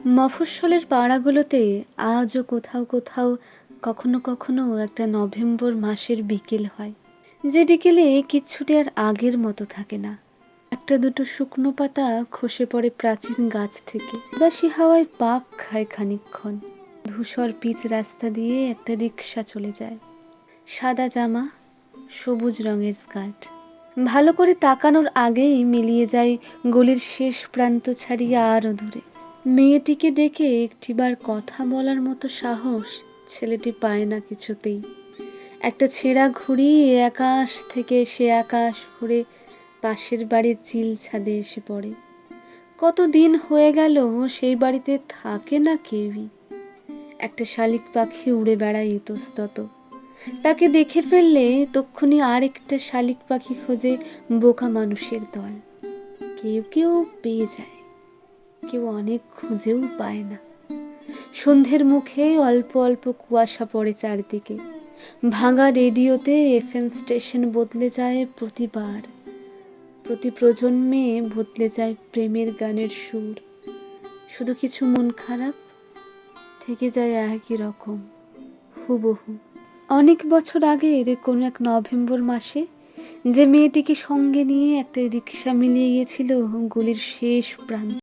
মফস্বলের পাড়াগুলোতে আজও কোথাও কোথাও কখনো কখনো একটা নভেম্বর মাসের বিকেল হয়, যে বিকেলে কিচ্ছুটি আর আগের মতো থাকে না। একটা দুটো শুকনো পাতা খসে পড়ে প্রাচীন গাছ থেকে, উদাসী হাওয়ায় পাক খায় খানিকক্ষণ। ধূসর পিচ রাস্তা দিয়ে একটা রিক্সা চলে যায়, সাদা জামা, সবুজ রঙের স্কার্ট। ভালো করে তাকানোর আগেই মিলিয়ে যায় গলির শেষ প্রান্ত ছাড়িয়ে আরও দূরে। মেয়েটিকে ডেকে একটিবার কথা বলার মতো সাহস ছেলেটি পায় না কিছুতেই। একটা ছেঁড়া ঘুড়ি এ আকাশ থেকে সে আকাশ ঘুরে পাশের বাড়ির চিল ছাদে এসে পড়ে। কতদিন হয়ে গেল সেই বাড়িতে থাকে না কেউই। একটা শালিক পাখি উড়ে বেড়ায় ইতস্তত। তাকে দেখে ফেললে তক্ষুনি আরেকটা শালিক পাখি খোঁজে বোকা মানুষের দল। কেউ কেউ পেয়ে যায়, কেউ অনেক খুঁজেও পায় না। সন্ধ্যের মুখে অল্প অল্প কুয়াশা পড়ে চারদিকে। ভাঙা রেডিওতে এফএম স্টেশন বদলে যায় প্রতিবার। প্রতি প্রজন্মে বদলে যায় প্রেমের গানের সুর। শুধু কিছু মন খারাপ থেকে যায় একই রকম, হুবহু। অনেক বছর আগের কোনো এক নভেম্বর মাসে যে মেয়েটিকে সঙ্গে নিয়ে একটা রিক্সা মিলিয়ে গিয়েছিল গলির শেষ প্রান্তে।